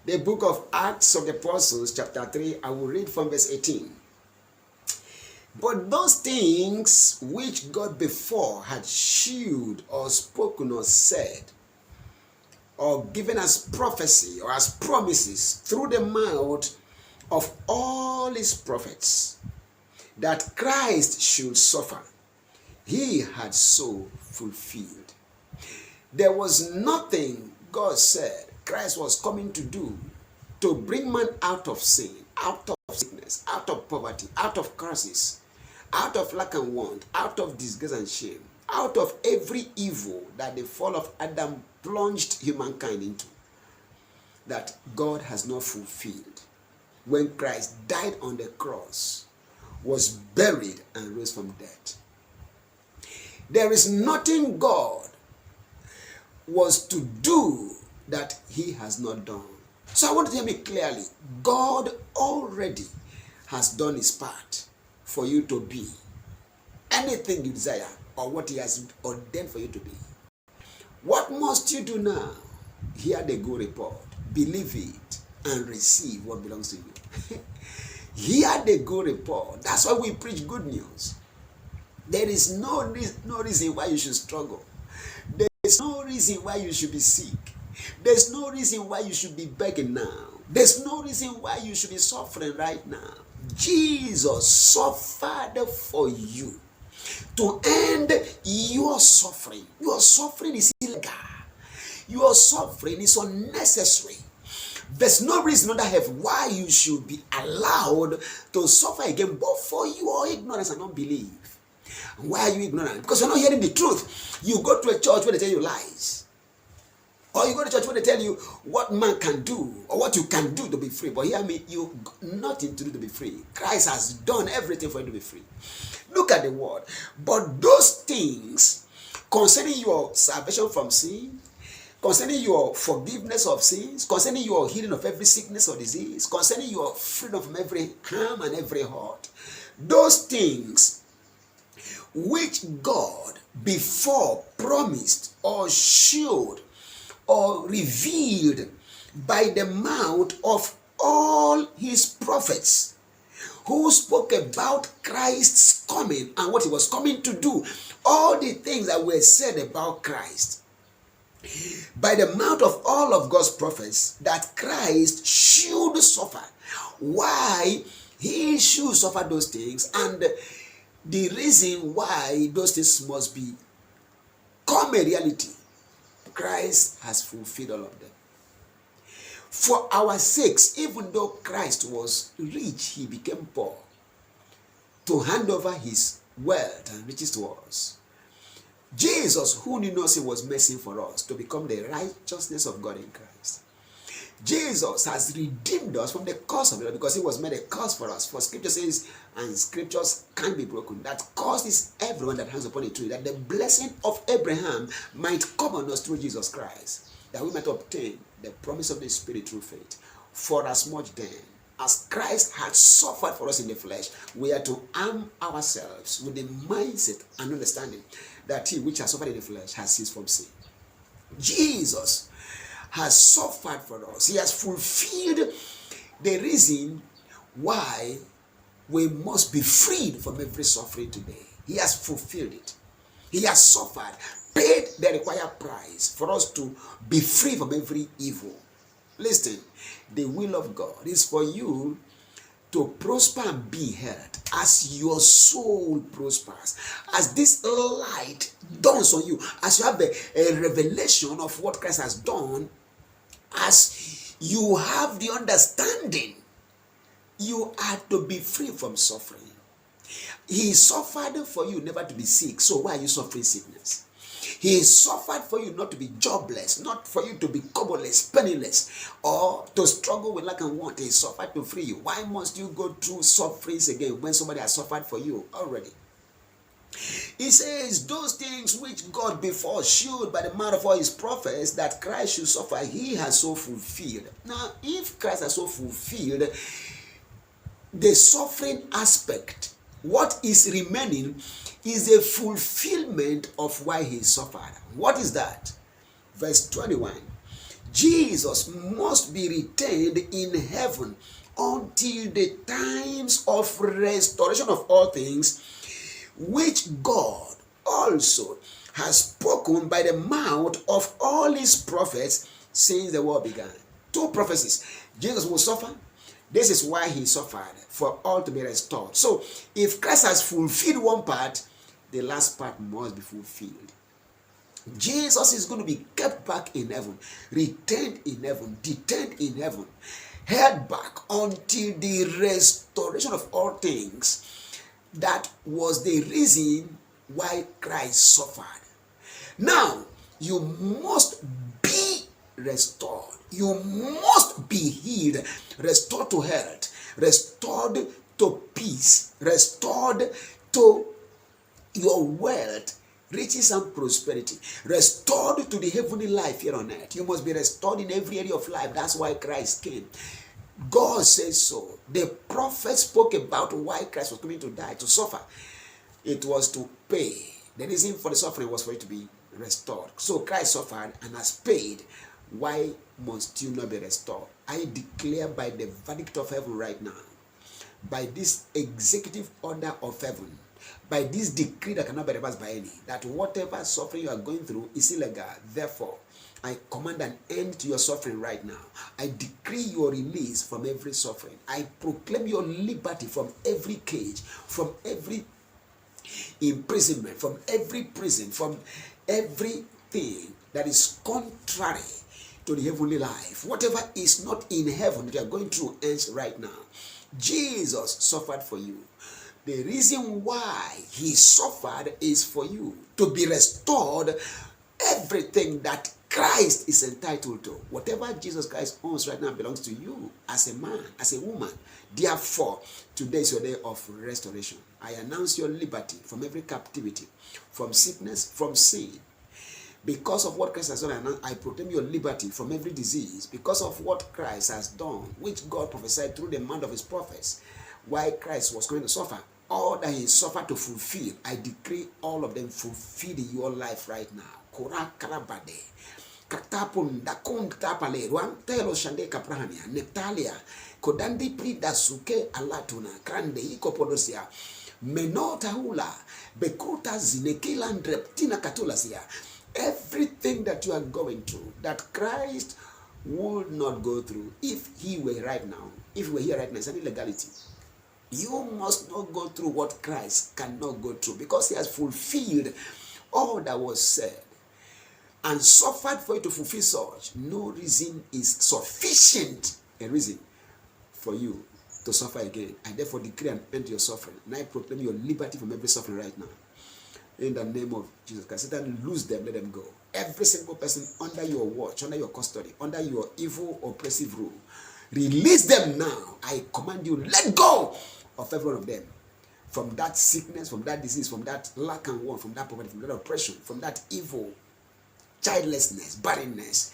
The book of Acts of the Apostles, chapter 3, I will read from verse 18. But those things which God before had shewed or spoken or said, or given as prophecy or as promises through the mouth of all his prophets, that Christ should suffer, he had so fulfilled. There was nothing God said Christ was coming to do to bring man out of sin, out of sickness, out of poverty, out of curses, out of lack and want, out of disgrace and shame, out of every evil that the fall of Adam plunged humankind into, that God has not fulfilled when Christ died on the cross, was buried and rose from death. There is nothing God was to do that he has not done. So I want to hear me clearly. God already has done his part for you to be anything you desire or what he has ordained for you to be. What must you do now? Hear the good report, believe it, and receive what belongs to you. Hear the good report. That's why we preach good news. There is no reason why you should struggle. There is no reason why you should be sick. There's no reason why you should be begging now. There's no reason why you should be suffering right now. Jesus suffered for you to end your suffering. Your suffering is illegal. Your suffering is unnecessary. There's no reason under heaven why you should be allowed to suffer again, but for your ignorance and unbelief. Why are you ignorant? Because you're not hearing the truth. You go to a church where they tell you lies. Or you go to church where they tell you what man can do or what you can do to be free. But hear me, you nothing to do to be free. Christ has done everything for you to be free. Look at the word. But those things concerning your salvation from sin, concerning your forgiveness of sins, concerning your healing of every sickness or disease, concerning your freedom from every harm and every hurt, those things which God before promised or showed or revealed by the mouth of all his prophets who spoke about Christ's coming and what he was coming to do, all the things that were said about Christ by the mouth of all of God's prophets, that Christ should suffer. Why he should suffer those things, and the reason why those things must become a reality. Christ has fulfilled all of them. For our sakes, even though Christ was rich, he became poor to hand over his wealth and riches to us. Jesus, who knew no sin, was mercy for us to become the righteousness of God in Christ. Jesus has redeemed us from the curse of the law because he was made a curse for us. For scripture says, and scriptures can be broken, that curse is everyone that hangs upon a tree, that the blessing of Abraham might come on us through Jesus Christ, that we might obtain the promise of the Spirit through faith. For as much then as Christ had suffered for us in the flesh, we are to arm ourselves with the mindset and understanding that he which has suffered in the flesh has ceased from sin. Jesus has suffered for us. He has fulfilled the reason why we must be freed from every suffering today. He has fulfilled it. He has suffered, paid the required price for us to be free from every evil. Listen, the will of God is for you to prosper and be heard as your soul prospers, as this light dawns on you, as you have a revelation of what Christ has done, as you have the understanding, you are to be free from suffering. He suffered for you never to be sick, so why are you suffering sickness? He suffered for you not to be jobless, not for you to be coverless, penniless, or to struggle with lack and want. He suffered to free you. Why must you go through sufferings again when somebody has suffered for you already? He says, those things which God before showed by the mouth of all his prophets that Christ should suffer, he has so fulfilled. Now, if Christ has so fulfilled the suffering aspect, what is remaining is a fulfillment of why he suffered. What is that? Verse 21. Jesus must be retained in heaven until the times of restoration of all things, which God also has spoken by the mouth of all his prophets since the world began. Two prophecies. Jesus will suffer. This is why he suffered, for all to be restored. So if Christ has fulfilled one part, the last part must be fulfilled. Jesus is going to be kept back in heaven, retained in heaven, detained in heaven, held back until the restoration of all things. That was the reason why Christ suffered. Now, you must be restored. You must be healed, restored to health, restored to peace, restored to your wealth, riches and prosperity, restored to the heavenly life here on earth. You must be restored in every area of life. That's why Christ came. God says so. The prophet spoke about why Christ was coming to die, to suffer. It was to pay. The reason for the suffering was for it to be restored. So Christ suffered and has paid. Why must you not be restored? I declare by the verdict of heaven right now, by this executive order of heaven, by this decree that cannot be reversed by any, that whatever suffering you are going through is illegal. Therefore, I command an end to your suffering right now. I decree your release from every suffering. I proclaim your liberty from every cage, from every imprisonment, from every prison, from everything that is contrary to the heavenly life. Whatever is not in heaven that you are going through ends right now. Jesus suffered for you. The reason why he suffered is for you to be restored everything that Christ is entitled to. Whatever Jesus Christ owns right now belongs to you as a man, as a woman. Therefore, today is your day of restoration. I announce your liberty from every captivity, from sickness, from sin. Because of what Christ has done, I proclaim your liberty from every disease. Because of what Christ has done, which God prophesied through the mouth of his prophets, why Christ was going to suffer. All that he suffered to fulfill, I decree all of them fulfilled in your life right now. Korakalabade. Katapun dakun tapale ruang telo shande kaprahania neptalia kodandi prida suke alatuna krande ikopodosia menota hula bekuta zinekila reptina katulasia. Everything that you are going through, that Christ would not go through if he were right now, if he were here right now, it's an illegality. You must not go through what Christ cannot go through, because he has fulfilled all that was said and suffered for you to fulfill such. No reason is sufficient a reason for you to suffer again. I therefore decree an end to your suffering, and I proclaim your liberty from every suffering right now. In the name of Jesus Christ, Satan, lose them, let them go. Every single person under your watch, under your custody, under your evil, oppressive rule, release them now. I command you, let go of every one of them. From that sickness, from that disease, from that lack and want, from that poverty, from that oppression, from that evil, childlessness, barrenness,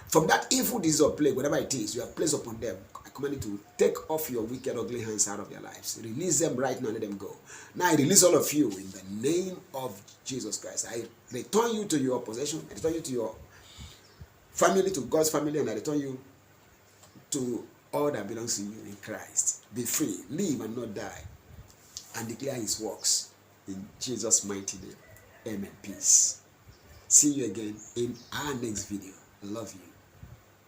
from that evil disease or plague, whatever it is, you have placed upon them. I command you to take off your wicked, ugly hands out of their lives. Release them right now, let them go. Now I release all of you in the name of Jesus Christ. I return you to your possession, I return you to your family, to God's family, and I return you to all that belongs to you in Christ. Be free, live and not die, and declare his works in Jesus' mighty name. Amen. Peace. See you again in our next video. I love you.